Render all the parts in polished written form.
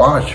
5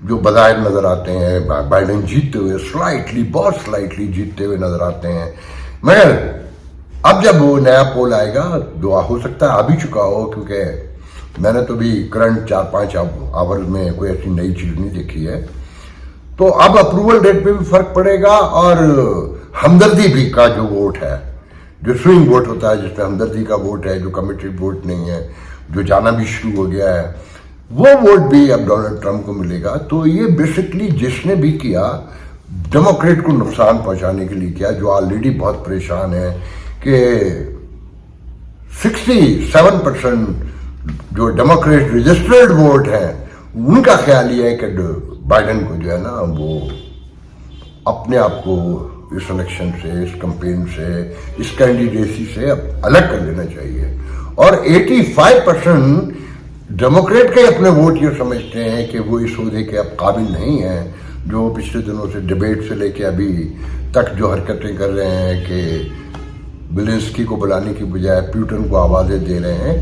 جو بظاہر نظر آتے ہیں بائیڈن جیتتے ہوئے بہت سلائٹلی جیتتے ہوئے نظر آتے ہیں، مگر اب جب وہ نیا پول آئے گا جو ہو سکتا ہے آ بھی چکا ہو، کیونکہ میں نے تو بھی کرنٹ 4-5 آورز میں کوئی ایسی نئی چیز نہیں دیکھی ہے، تو اب اپروول ریٹ پہ بھی فرق پڑے گا، اور ہمدردی بھی کا جو ووٹ ہے، جو سوئنگ ووٹ ہوتا ہے جس میں ہمدردی کا ووٹ ہے، جو کمیٹڈ ووٹ نہیں ہے، جو جانا بھی شروع ہو گیا ہے، وہ ووٹ بھی اب ڈونلڈ ٹرمپ کو ملے گا۔ تو یہ بیسکلی جس نے بھی کیا ڈیموکریٹ کو نقصان پہنچانے کے لیے کیا، جو آلریڈی بہت پریشان ہے کہ 67% جو ڈیموکریٹ رجسٹرڈ ووٹ ہیں ان کا خیال یہ ہے کہ بائیڈن کو جو ہے نا وہ اپنے آپ کو اس الیکشن سے، اس کمپین سے، اس کینڈیڈیسی سے الگ کر لینا چاہیے، اور 85% ڈیموکریٹ کے اپنے ووٹ یہ سمجھتے ہیں کہ وہ اس عہدے کے اب قابل نہیں ہیں، جو پچھلے دنوں سے ڈیبیٹ سے لے کے ابھی تک جو حرکتیں کر رہے ہیں کہ بیلنسکی کو بلانے کی بجائے پیوٹن کو آوازیں دے رہے ہیں،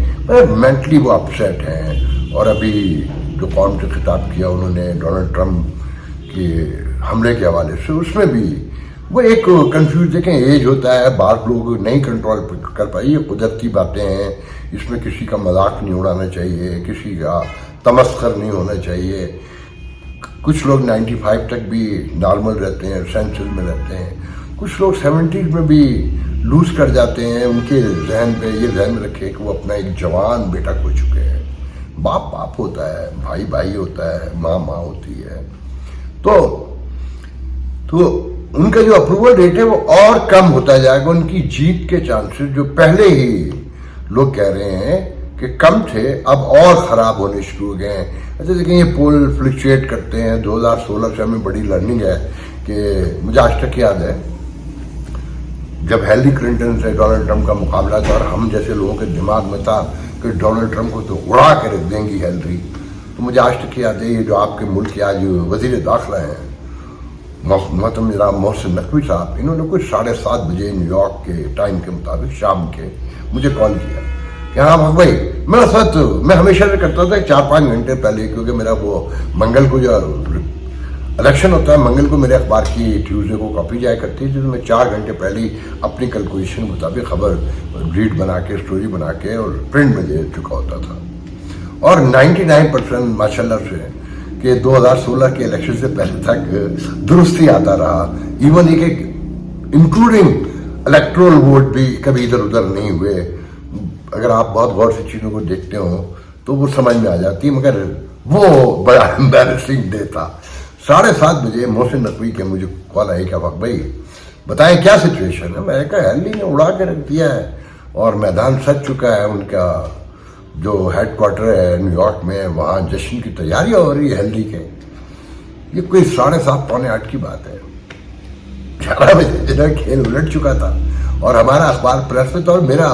مینٹلی وہ اپسیٹ ہیں۔ اور ابھی جو قوم سے خطاب کیا انہوں نے ڈونلڈ ٹرمپ کے حملے کے حوالے سے، اس میں بھی وہ ایک کنفیوز، دیکھیں ایج ہوتا ہے، بعض لوگ نہیں کنٹرول کر پائی، یہ قدرتی باتیں ہیں، اس میں کسی کا مذاق نہیں اڑانا چاہیے، کسی کا تمسخر نہیں ہونا چاہیے۔ کچھ لوگ 95 تک بھی نارمل رہتے ہیں، سینسل میں رہتے ہیں، کچھ لوگ 70s میں بھی لوز کر جاتے ہیں۔ ان کے ذہن پہ یہ ذہن میں رکھے کہ وہ اپنا ایک جوان بیٹا کھو چکے ہیں، باپ باپ ہوتا ہے، بھائی بھائی ہوتا ہے، ماں ماں ہوتی ہے، تو ان کا جو اپروول ریٹ ہے وہ اور کم ہوتا جائے گا، ان کی جیت کے چانسز جو پہلے ہی لوگ کہہ رہے ہیں کہ کم تھے اب اور خراب ہونے شروع ہو گئے ہیں۔ اچھا دیکھیں یہ پول فلکچویٹ کرتے ہیں، 2016 سے ہمیں بڑی لرننگ ہے کہ مجھے آج تک یاد ہے جب ہیلری کلنٹن سے ڈونلڈ ٹرمپ کا مقابلہ تھا، اور ہم جیسے لوگوں کے دماغ میں تھا کہ ڈونلڈ ٹرمپ کو تو اڑا کے رکھ دیں گی ہیلری، تو مجھے آج تک یاد ہے یہ جو آپ کے ملک کے آج وزیر داخلہ ہیں محترم جناب محسن نقوی صاحب، انہوں نے کچھ 7:30 بجے نیو یارک کے ٹائم کے مطابق شام کے مجھے کال کیا کہ ہاں بھائی، میرا ساتھ میں ہمیشہ سے کرتا تھا 4-5 گھنٹے پہلے، کیونکہ میرا وہ منگل کو جو الیکشن ہوتا ہے منگل کو میرے اخبار کی ٹیوزڈے کو کاپی جایا کرتی تھی، تو میں 4 گھنٹے پہلے ہی اپنی کیلکولیشن کے مطابق خبر ریڈ بنا کے، اسٹوری بنا کے اور پرنٹ میں دے چکا ہوتا تھا، اور 99% ماشاءاللہ سے کہ 2016 کے الیکشن سے پہلے تک درست ہی آتا رہا، ایون ایک انکلوڈنگ الیکٹرول ووٹ بھی کبھی ادھر ادھر نہیں ہوئے۔ اگر آپ بہت غور سے چیزوں کو دیکھتے ہوں تو وہ سمجھ میں آ جاتی، مگر وہ بڑا امبیرسنگ ڈے تھا۔ 7:30 بجے محسن نقوی کے مجھے کال آئی کہ وقت بھائی بتائیں کیا سچویشن ہے۔ میں نے کہا ہیلری نے اڑا کے رکھ دیا ہے اور میدان سج چکا ہے، ان کا جو ہیڈ کوارٹر ہے نیو یارک میں، وہاں جشن کی تیاریاں ہو رہی ہے ہیلری کے۔ یہ کوئی 7:30 پونے 8 کی بات ہے، 11 بجے جو کھیل الٹ چکا تھا، اور ہمارا اخبار پریس میں تھا، اور میرا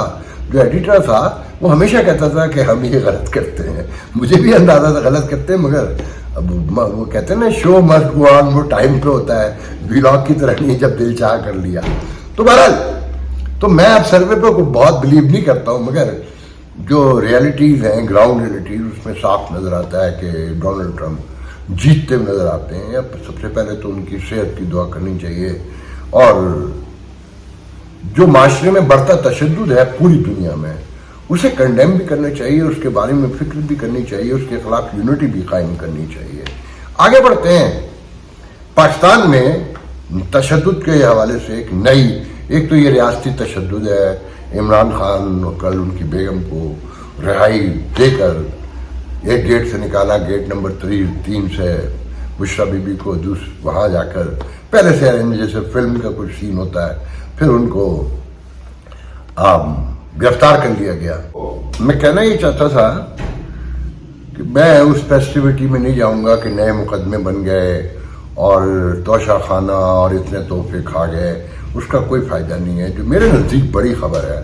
جو ایڈیٹر تھا وہ ہمیشہ کہتا تھا کہ ہم یہ غلط کرتے ہیں، مجھے بھی اندازہ تھا غلط کرتے ہیں، مگر وہ کہتے ہیں نا شو مسٹ گو آن، وہ ٹائم پہ ہوتا ہے، ویلاگ کی طرح نہیں جب دل چاہ کر لیا۔ تو بہرحال تو میں اب سروے پہ کو بہت بلیو نہیں کرتا ہوں، مگر جو ریئلٹیز ہیں، گراؤنڈ ریئلٹیز، اس میں صاف نظر آتا ہے کہ ڈونلڈ ٹرمپ جیتتے ہوئے نظر آتے ہیں۔ اب سب سے پہلے تو ان کی صحت کی دعا کرنی چاہیے، اور جو معاشرے میں بڑھتا تشدد ہے پوری دنیا میں اسے کنڈیم بھی کرنا چاہیے، اس کے بارے میں فکر بھی کرنی چاہیے، اس کے خلاف یونٹی بھی قائم کرنی چاہیے۔ آگے بڑھتے ہیں، پاکستان میں تشدد کے حوالے سے ایک تو یہ ریاستی تشدد ہے، عمران خان کل ان کی بیگم کو رہائی دے کر ایک گیٹ سے نکالا، گیٹ نمبر 3 سے بشرا بی بی کو وہاں جا کر پہلے سے جیسے فلم کا کچھ سین ہوتا ہے، پھر ان کو گرفتار کر لیا گیا۔ میں کہنا یہ چاہتا تھا کہ میں اس فیسٹیوٹی میں نہیں جاؤں گا کہ نئے مقدمے بن گئے اور توشہ خانہ اور اتنے تحفے کھا گئے، اس کا کوئی فائدہ نہیں ہے۔ جو میرے نزدیک بڑی خبر ہے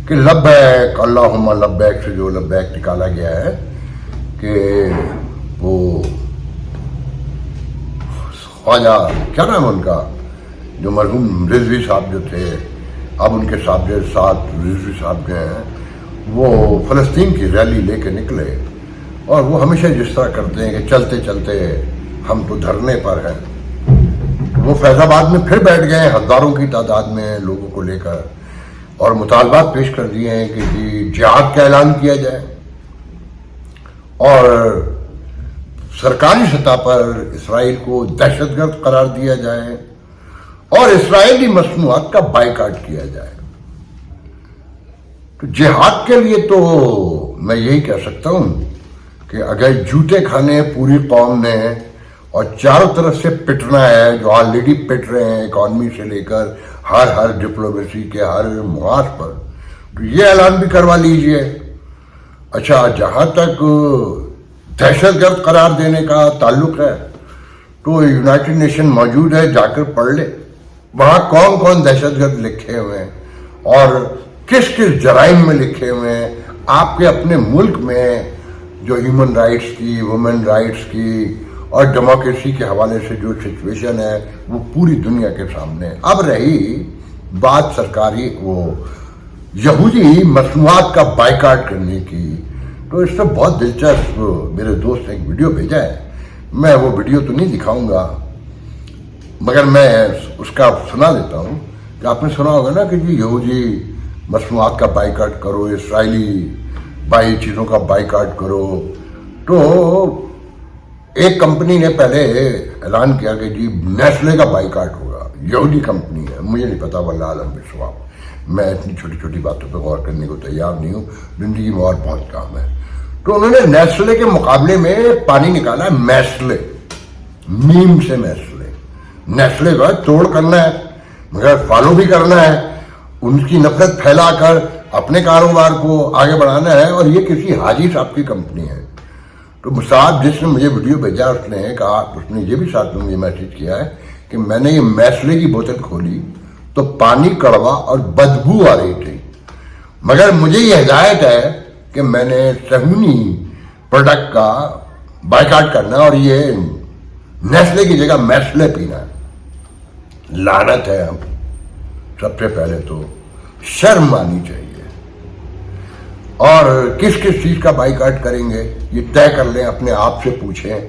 کہ لبیک اللہم لبیک سے جو لبیک نکالا گیا ہے کہ وہ خواجہ کیا نام ہے ان کا، جو مرحوم رضوی صاحب جو تھے، اب ان کے ساتھ رضوی صاحب جو ہیں، وہ فلسطین کی ریلی لے کے نکلے، اور وہ ہمیشہ جس طرح کرتے ہیں کہ چلتے چلتے ہم تو دھرنے پر ہیں. وہ فیض آباد میں پھر بیٹھ گئے ہزاروں کی تعداد میں لوگوں کو لے کر اور مطالبات پیش کر دیے ہیں کہ جی جہاد کا اعلان کیا جائے اور سرکاری سطح پر اسرائیل کو دہشت گرد قرار دیا جائے اور اسرائیلی مصنوعات کا بائیکاٹ کیا جائے. تو جہاد کے لیے تو میں یہی کہہ سکتا ہوں کہ اگر جوتے کھانے پوری قوم نے اور چاروں طرف سے پٹنا ہے جو آلریڈی پٹ رہے ہیں اکانومی سے لے کر ہر ڈپلومیسی کے ہر محاذ پر, تو یہ اعلان بھی کروا لیجئے. اچھا, جہاں تک دہشت گرد قرار دینے کا تعلق ہے تو یونائٹڈ نیشن موجود ہے, جا کر پڑھ لے وہاں کون کون دہشت گرد لکھے ہوئے ہیں اور کس کس جرائم میں لکھے ہوئے ہیں. آپ کے اپنے ملک میں جو ہیومن رائٹس کی, وومن رائٹس کی اور ڈیموکریسی کے حوالے سے جو سچویشن ہے وہ پوری دنیا کے سامنے. اب رہی بات سرکاری وہ یہودی مصنوعات کا بائیکاٹ کرنے کی, تو اس سے بہت دلچسپ میرے دوست نے ایک ویڈیو بھیجا ہے. میں وہ ویڈیو تو نہیں دکھاؤں گا مگر میں اس کا سنا دیتا ہوں کہ آپ نے سنا ہوگا نا کہ جی یہودی مصنوعات کا بائیکاٹ کرو, اسرائیلی بائی چیزوں کا بائیکاٹ کرو. تو ایک کمپنی نے پہلے اعلان کیا کہ جی نیسلے کا بائیکاٹ ہوگا, یہودی کمپنی ہے, مجھے نہیں پتا واللہ عالم بالصواب, میں اتنی چھوٹی چھوٹی باتوں پہ غور کرنے کو تیار نہیں ہوں, زندگی میں اور بہت کام ہے. تو انہوں نے نیسلے کے مقابلے میں پانی نکالا میسلے, میم سے میسلے. نیسلے کا توڑ کرنا ہے مگر فالو بھی کرنا ہے, ان کی نفرت پھیلا کر اپنے کاروبار کو آگے بڑھانا ہے, اور یہ کسی حاجی صاحب کی کمپنی ہے. تو صاحب جس نے مجھے ویڈیو بھیجا اس نے کہا, اس نے یہ بھی ساتھ میں مجھے میسج کیا ہے کہ میں نے یہ میسلے کی بوتل کھولی تو پانی کڑوا اور بدبو آ رہی تھی, مگر مجھے یہ ہدایت ہے کہ میں نے صہیونی پروڈکٹ کا بائیکاٹ کرنا اور یہ نیسلے کی جگہ میسلے پینا ہے. لعنت ہے. ہم سب سے پہلے تو شرم آنی چاہیے, اور کس کس چیز کا بائیکاٹ کریں گے یہ طے کر لیں, اپنے آپ سے پوچھیں.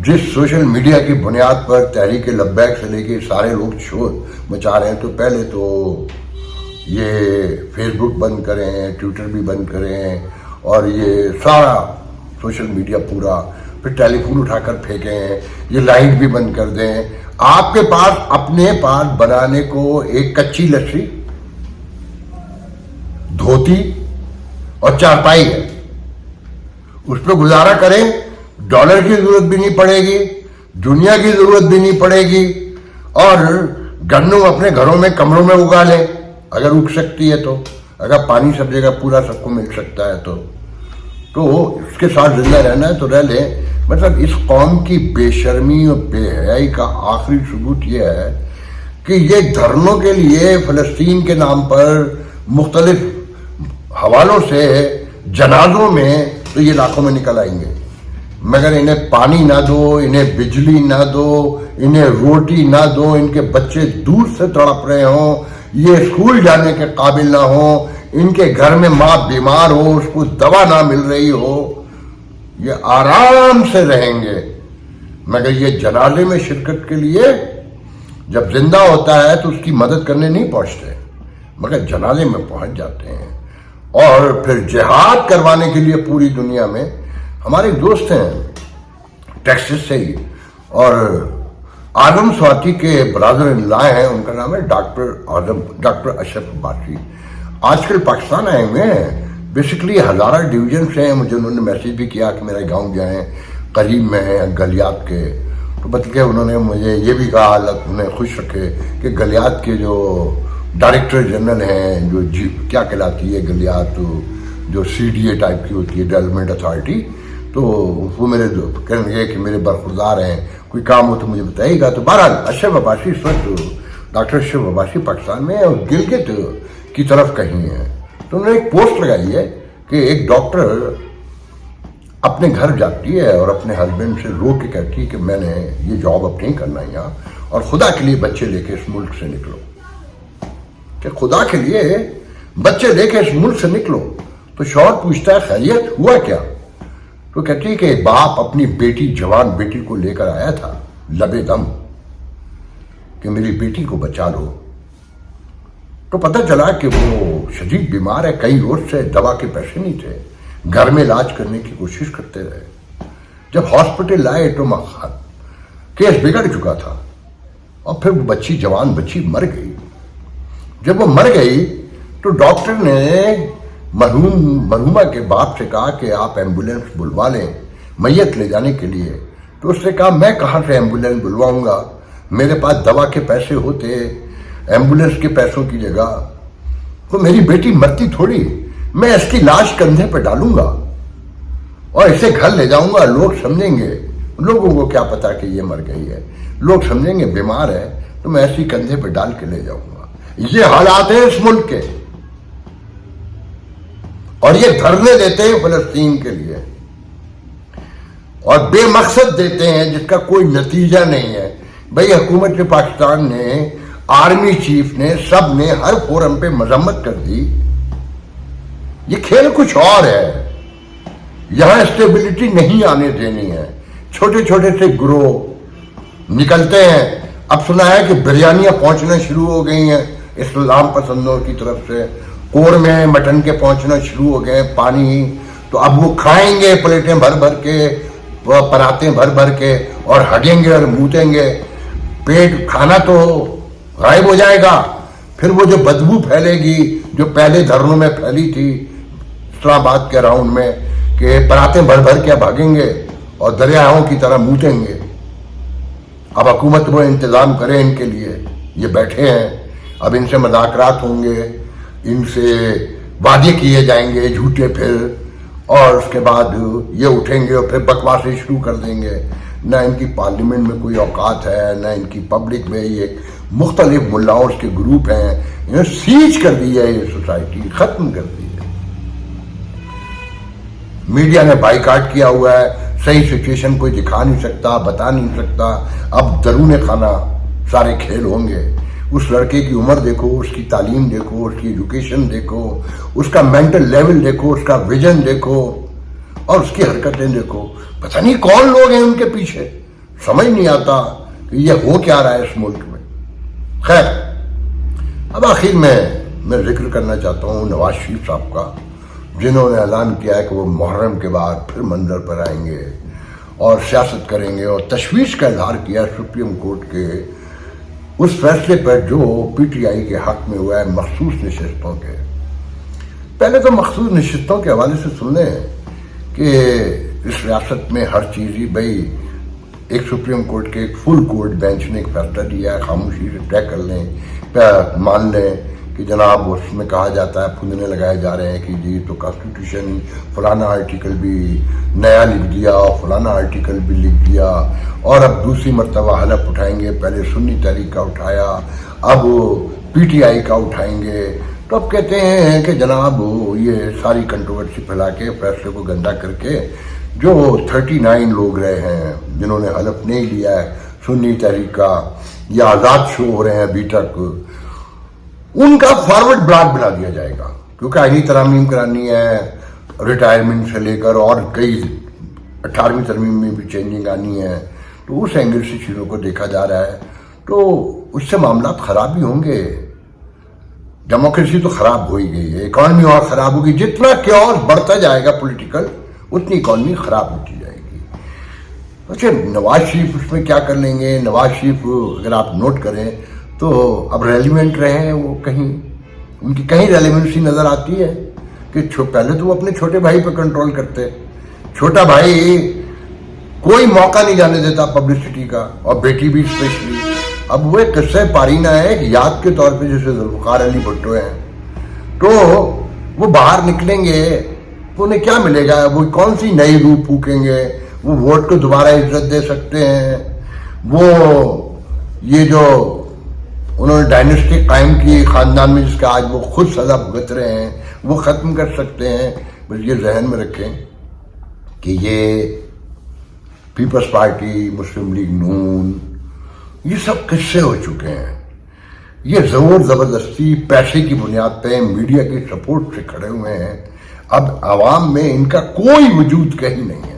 جس سوشل میڈیا کی بنیاد پر تحریک لبیک سے لے کے سارے لوگ شور مچا رہے ہیں, تو پہلے تو یہ فیس بک بند کریں, ٹویٹر بھی بند کریں, اور یہ سارا سوشل میڈیا پورا, پھر ٹیلی فون اٹھا کر پھینکیں, یہ لائٹ بھی بند کر دیں. آپ کے پاس اپنے پاس بنانے کو ایک کچی لسی, دھوتی اور چارپائی ہے, اس پہ گزارا کریں. ڈالر کی ضرورت بھی نہیں پڑے گی, دنیا کی ضرورت بھی نہیں پڑے گی, اور گندم اپنے گھروں میں کمروں میں اگا لیں اگر اگ سکتی ہے تو, اگر پانی سب جگہ پورا سب کو مل سکتا ہے تو اس کے ساتھ زندہ رہنا ہے تو رہ لیں. مطلب اس قوم کی بے شرمی اور بے حیائی کا آخری ثبوت یہ ہے کہ یہ دھرنوں کے لیے فلسطین کے نام پر مختلف حوالوں سے جنازوں میں تو یہ لاکھوں میں نکل آئیں گے, مگر انہیں پانی نہ دو, انہیں بجلی نہ دو, انہیں روٹی نہ دو, ان کے بچے دور سے تڑپ رہے ہوں, یہ اسکول جانے کے قابل نہ ہوں, ان کے گھر میں ماں بیمار ہو, اس کو دوا نہ مل رہی ہو, یہ آرام سے رہیں گے. مگر یہ جنازے میں شرکت کے لیے جب زندہ ہوتا ہے تو اس کی مدد کرنے نہیں پہنچتے, مگر جنازے میں پہنچ جاتے ہیں. اور پھر جہاد کروانے کے لیے پوری دنیا میں ہمارے دوست ہیں ٹیکسس سے ہی, اور اعظم سواتی کے برادر ان لا ہیں, ان کا نام ہے ڈاکٹر اشرف عباسی. آج کل پاکستان آئے ہوئے ہیں, بیسیکلی ہزارہ ڈویژن سے ہیں. مجھے انہوں نے میسیج بھی کیا کہ میرے گاؤں جائیں, قریب میں ہیں گلیات کے, تو بلکہ انہوں نے مجھے یہ بھی کہا, اللہ انہیں خوش رکھے, کہ گلیات کے جو ڈائریکٹر جنرل ہیں, جو کیا کہلاتی ہے گلیات, جو سی ڈی اے ٹائپ کی ہوتی ہے, ڈیولپمنٹ اتھارٹی, تو وہ میرے کہنے لگے کہ میرے برخوردار ہیں, کوئی کام ہو تو مجھے بتائیے گا. تو بہرحال اشرف عباسی اس وقت, ڈاکٹر اشرف عباسی پاکستان میں اور گلگت کی طرف کہیں ہیں. تو انہوں نے ایک پوسٹ لگائی ہے کہ ایک ڈاکٹر اپنے گھر جاتی ہے اور اپنے ہسبینڈ سے رو کے کہتی ہے کہ میں نے یہ جاب اب نہیں کرنا یہاں, اور خدا کے لیے بچے لے کے اس ملک سے نکلو, کہ خدا کے لیے بچے لے کے اس ملک سے نکلو. تو شوہر پوچھتا ہے خیریت ہوا کیا؟ تو کہتی ہے کہ باپ اپنی بیٹی جوان بیٹی کو لے کر آیا تھا لبے دم کہ میری بیٹی کو بچا لو. تو پتہ چلا کہ وہ شدید بیمار ہے, کئی روز سے دوا کے پیسے نہیں تھے, گھر میں علاج کرنے کی کوشش کرتے رہے. جب ہاسپٹل لائے تو کیس بگڑ چکا تھا اور پھر وہ جوان بچی مر گئی. جب وہ مر گئی تو ڈاکٹر نے مرحومہ کے باپ سے کہا کہ آپ ایمبولینس بلوا لیں میت لے جانے کے لیے. تو اس نے کہا میں کہاں سے ایمبولینس بلواؤں گا, میرے پاس دوا کے پیسے ہوتے ایمبولینس کے پیسوں کی جگہ, تو میری بیٹی مرتی تھوڑی, میں اس کی لاش کندھے پہ ڈالوں گا اور اسے گھر لے جاؤں گا. لوگ سمجھیں گے, لوگوں کو کیا پتا کہ یہ مر گئی ہے, لوگ سمجھیں گے بیمار ہے, تو میں ایسی کندھے پہ ڈال کے لے جاؤں گا. یہ حالات ہیں اس ملک کے, اور یہ دھرنے دیتے ہیں فلسطین کے لیے اور بے مقصد دیتے ہیں جس کا کوئی نتیجہ نہیں ہے. بھئی حکومت پاکستان نے, آرمی چیف نے, سب نے ہر فورم پہ مذمت کر دی. یہ کھیل کچھ اور ہے, یہاں اسٹیبلٹی نہیں آنے دینی ہے. چھوٹے چھوٹے سے گروہ نکلتے ہیں. اب سنا ہے کہ بریانیاں پہنچنا شروع ہو گئی ہیں اسلام پسندوں کی طرف سے, قورمے مٹن کے پہنچنا شروع ہو گئے, پانی. تو اب وہ کھائیں گے پلیٹیں بھر بھر کے, پراتیں بھر بھر کے, اور ہگیں گے اور موتیں گے. پیٹ کھانا تو غائب ہو جائے گا. پھر وہ جو بدبو پھیلے گی جو پہلے دھرنوں میں پھیلی تھی اسلام آباد کے راؤنڈ میں, کہ پراتیں بھر بھر کے بھاگیں گے اور دریاؤں کی طرح موتیں گے. اب حکومت وہ انتظام کرے ان کے لیے. یہ بیٹھے ہیں, اب ان سے مذاکرات ہوں گے, ان سے وعدے کیے جائیں گے جھوٹے, پھر اور اس کے بعد یہ اٹھیں گے اور پھر بکواسیں شروع کر دیں گے. نہ ان کی پارلیمنٹ میں کوئی اوقات ہے, نہ ان کی پبلک میں. یہ مختلف ملاؤں کے گروپ ہیں, انہیں سیج کر دی ہے, یہ سوسائٹی ختم کر دی ہے. میڈیا نے بائیکاٹ کیا ہوا ہے, صحیح سچویشن کوئی دکھا نہیں سکتا, بتا نہیں سکتا. اب درون خانہ سارے کھیل ہوں گے. اس لڑکے کی عمر دیکھو, اس کی تعلیم دیکھو, اس کی ایجوکیشن دیکھو, اس کا مینٹل لیول دیکھو, اس کا ویژن دیکھو, اور اس کی حرکتیں دیکھو. پتہ نہیں کون لوگ ہیں ان کے پیچھے, سمجھ نہیں آتا کہ یہ ہو کیا رہا ہے اس ملک میں. خیر, اب آخر میں ذکر کرنا چاہتا ہوں نواز شریف صاحب کا, جنہوں نے اعلان کیا ہے کہ وہ محرم کے بعد پھر منظر پر آئیں گے اور سیاست کریں گے, اور تشویش کا اظہار کیا سپریم کورٹ کے اس فیصلے پر جو پی ٹی آئی کے حق میں ہوا ہے مخصوص نشستوں کے. پہلے تو مخصوص نشستوں کے حوالے سے سن لیں کہ اس ریاست میں ہر چیز ہی, بھائی ایک سپریم کورٹ کے ایک فل کورٹ بینچ نے ایک فیصلہ دیا ہے, خاموشی سے طے کر لیں, مان لیں کہ جناب اس میں کہا جاتا ہے, پھندنے لگائے جا رہے ہیں کہ جی تو کانسٹیٹیوشن فلانا آرٹیکل بھی نیا لکھ دیا, فلانا آرٹیکل بھی لکھ دیا, اور اب دوسری مرتبہ حلف اٹھائیں گے. پہلے سنی تحریک کا اٹھایا, اب پی ٹی آئی کا اٹھائیں گے. تو اب کہتے ہیں کہ جناب یہ ساری کنٹروورسی پھیلا کے, فیصلے کو گندا کر کے, جو 39 لوگ رہے ہیں جنہوں نے حلف نہیں لیا ہے سنی تحریک کا, یا آزاد شو ہو رہے ہیں ابھی تک, ان کا فارورڈ بلاک بنا دیا جائے گا. کیونکہ آئینی ترامیم کرانی ہے ریٹائرمنٹ سے لے کر, اور کئی 18ویں ترمیم میں بھی چینجنگ آنی ہے. تو اس اینگل سے چیزوں کو دیکھا جا رہا ہے. تو اس سے معاملات خراب ہی ہوں گے. ڈیموکریسی تو خراب ہو ہی گئی ہے, اکانومی اور خراب ہوگی. جتنا کیوس بڑھتا جائے گا پولیٹیکل, اتنی اکانومی خراب ہوتی جائے گی. اچھا, نواز شریف اس میں کیا کر لیں گے؟ نواز شریف اگر آپ نوٹ کریں تو اب ریلیونٹ رہے ہیں وہ, کہیں ان کی کہیں ریلیونسی نظر آتی ہے کہ پہلے تو وہ اپنے چھوٹے بھائی پہ کنٹرول کرتے. چھوٹا بھائی کوئی موقع نہیں جانے دیتا پبلسٹی کا, اور بیٹی بھی اسپیشلی. اب وہ ایک قصہ پارینہ ہے, ایک یاد کے طور پہ, جیسے ذوالفقار علی بھٹو ہیں, تو وہ باہر نکلیں گے تو انہیں کیا ملے گا؟ وہ کون سی نئی روح پھونکیں گے؟ وہ ووٹ کو دوبارہ عزت دے سکتے ہیں؟ وہ یہ جو انہوں نے ڈائنسٹی قائم کی خاندان میں, جس کا آج وہ خود سزا بھگت رہے ہیں, وہ ختم کر سکتے ہیں؟ بس یہ ذہن میں رکھیں کہ یہ پیپلز پارٹی, مسلم لیگ نون, یہ سب قصے ہو چکے ہیں. یہ زور زبردستی پیسے کی بنیاد پہ میڈیا کی سپورٹ سے کھڑے ہوئے ہیں. اب عوام میں ان کا کوئی وجود کہیں نہیں ہے.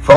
100